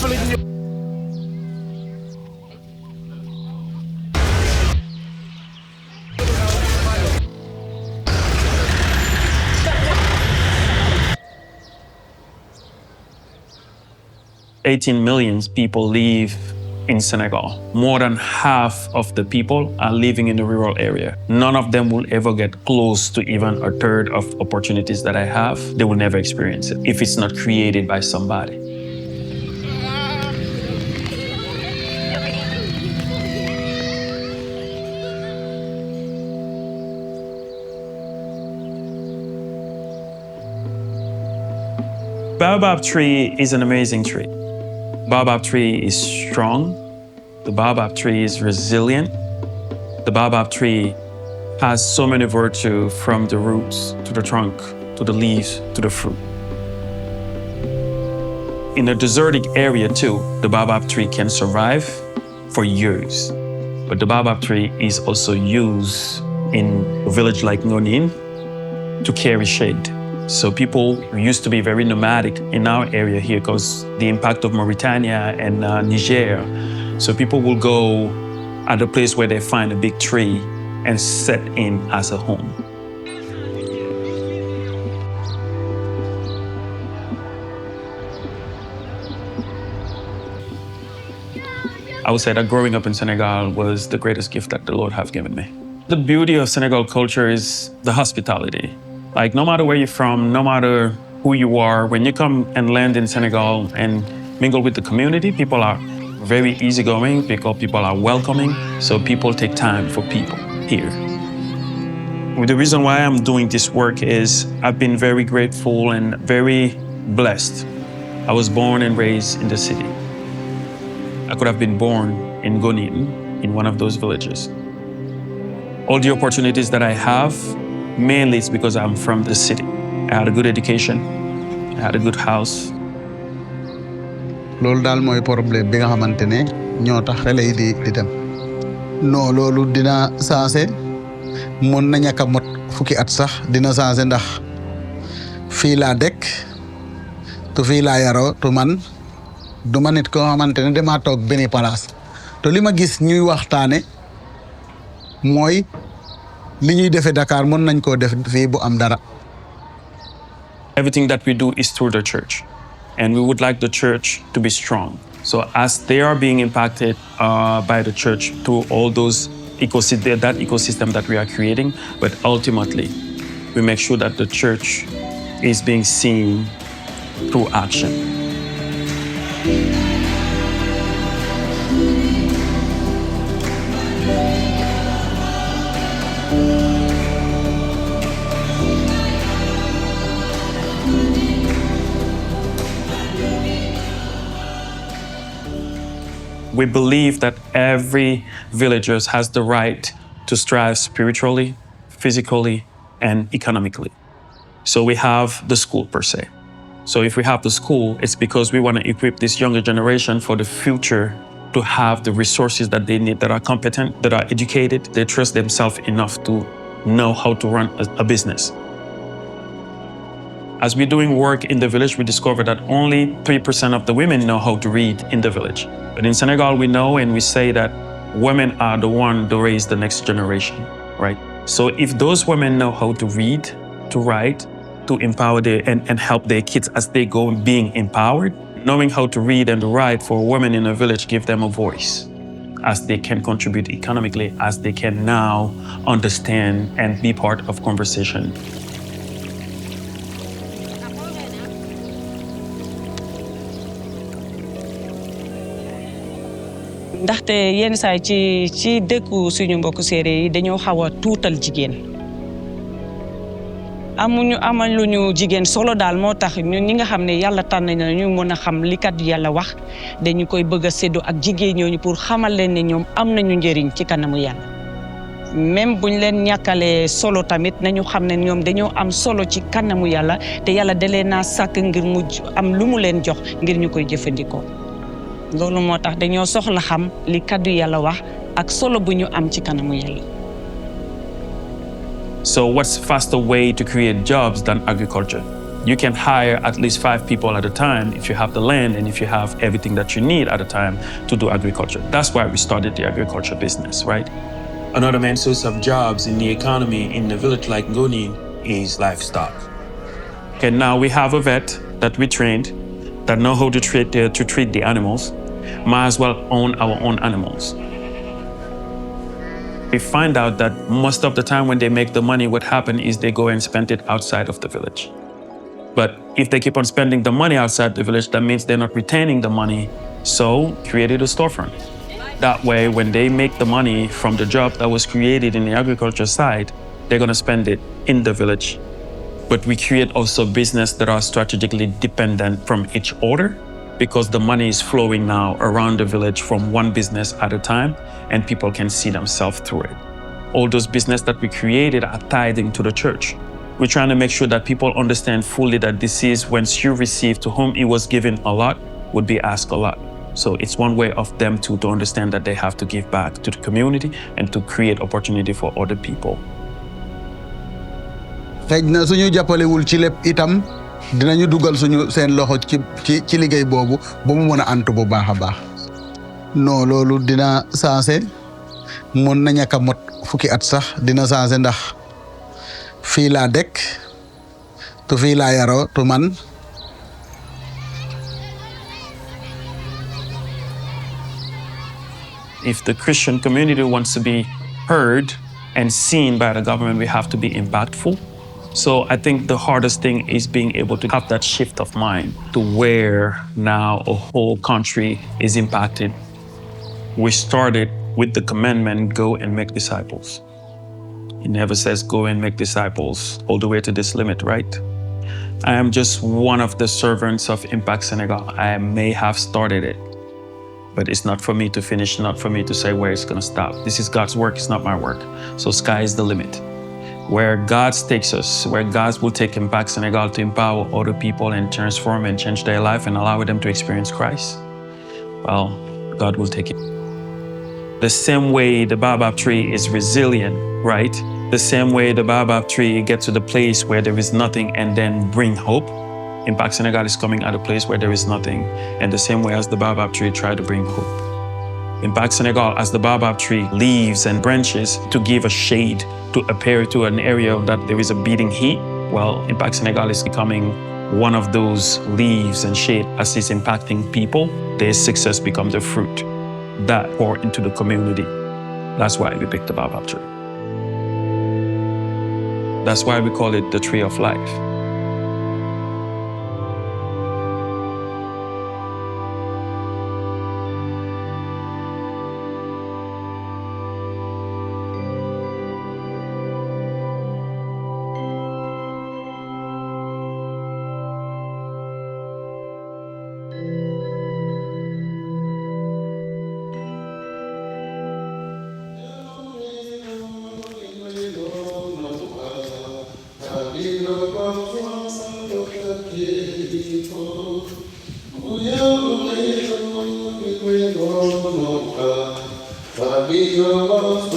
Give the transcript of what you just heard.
$18 million people live in Senegal. More than half of the people are living in the rural area. None of them will ever get close to even a third of opportunities that I have. They will never experience it if it's not created by somebody. Baobab tree is an amazing tree. Baobab tree is strong. The baobab tree is resilient. The baobab tree has so many virtues, from the roots to the trunk, to the leaves, to the fruit. In a desertic area too, the baobab tree can survive for years. But the baobab tree is also used in a village like Ngonin to carry shade. So people used to be very nomadic in our area here because the impact of Mauritania and Niger. So people will go at a place where they find a big tree and set in as a home. I would say that growing up in Senegal was the greatest gift that the Lord have given me. The beauty of Senegal culture is the hospitality. Like, no matter where you're from, no matter who you are, when you come and land in Senegal and mingle with the community, people are very easygoing, people are welcoming, so people take time for people here. The reason why I'm doing this work is I've been very grateful and very blessed. I was born and raised in the city. I could have been born in Gonin, in one of those villages. All the opportunities that I have, mainly it's because I'm from the city. I had a good education, I had a good house. Loolu daal mooy problème bi nga xamante ne ñoo tax xale yi di dem. Non loolu dina changé mën na ñàkk a mot fukki at sax dina changé ndax fii laa dëkk tu fii laa yaroo tu man du ma nit koo xamante ne damaa toog benn place te li ma gis ñuy waxtaane mooy li ñuy defee Dakar mën nañ koo def fii bu am dara. Everything that we do is through the church, and we would like the church to be strong. So as they are being impacted by the church through all those that ecosystem that we are creating, but ultimately we make sure that the church is being seen through action. We believe that every villager has the right to strive spiritually, physically, and economically. So we have the school per se. So if we have the school, it's because we want to equip this younger generation for the future to have the resources that they need, that are competent, that are educated, they trust themselves enough to know how to run a business. As we're doing work in the village, we discovered that only 3% of the women know how to read in the village. But in Senegal, we know and we say that women are the one to raise the next generation, right? So if those women know how to read, to write, to empower and help their kids as they go being empowered, knowing how to read and write for women in a village give them a voice as they can contribute economically, as they can now understand and be part of conversation. ndaxte yenn saa ci dëkku suñu mbokk séeréer yi dañoo xaw a tuutal jigéen amaluñu jigéen solo daal moo tax ñun ñi nga xam ne yàlla tànn na ñu mën a xam li kat yàlla wax dañu koy bëgg a séddoo ak jigéen ñooñu pour xamal leen ne ñoom am nañu njëriñ ci kanamu yàlla même buñ leen ñàkkalee solo tamit nañu xam ne ñoom dañoo am solo ci kanamu yàlla te yàlla dalee naa sàkk ngir mu am lu mu leen jox ngir ñu koy jëfandikoo loolu moo tax dañoo soxla xam li kaddu yàlla wax ak solo bu ñu am ci kanamu yàlla. So what's faster way to create jobs than agriculture? You can hire at least 5 people at a time if you have the land and if you have everything that you need at a time to do agriculture. That's why we started the agriculture business, right? Another main source of jobs in the economy in a village like Ngoni is livestock. Okay, now we have a vet that we trained that know how to treat the animals. Might as well own our own animals. We find out that most of the time when they make the money, what happens is they go and spend it outside of the village. But if they keep on spending the money outside the village, that means they're not retaining the money. So created a storefront. That way, when they make the money from the job that was created in the agriculture side, they're gonna spend it in the village. But we create also business that are strategically dependent from each other because the money is flowing now around the village from one business at a time and people can see themselves through it. All those business that we created are tied into the church. We're trying to make sure that people understand fully that this is once you receive to whom it was given a lot would be asked a lot. So it's one way of them to understand that they have to give back to the community and to create opportunity for other people. xëy na suñu jàppalewul ci lépp itam dinañu dugal suñu seen loxo ci liggéey boobu ba mu mën a antu bu baax a baax non loolu dina changé mën na ñàkk a mot fukki at sax dina changé ndax fii laa dëkk tu fii laa yaroo tu man If the Christian community wants to be heard and seen by the government, we have to be impactful. So I think the hardest thing is being able to have that shift of mind to where now a whole country is impacted. We started with the commandment, go and make disciples. It never says go and make disciples all the way to this limit, right? I am just one of the servants of Impact Senegal. I may have started it, but it's not for me to finish, not for me to say where it's gonna stop. This is God's work, it's not my work. So sky is the limit. Where God takes us, where God will take Impact Senegal to empower other people and transform and change their life and allow them to experience Christ, well, God will take it. The same way the baobab tree is resilient, right? The same way the baobab tree gets to the place where there is nothing and then bring hope. Impact Senegal is coming at a place where there is nothing, and the same way as the baobab tree try to bring hope. Impact Senegal, as the baobab tree, leaves and branches to give a shade, to appear to an area that there is a beating heat. Well, Impact Senegal is becoming one of those leaves and shade as it's impacting people. Their success becomes the fruit that pour into the community. That's why we picked the baobab tree. That's why we call it the tree of life. Fabio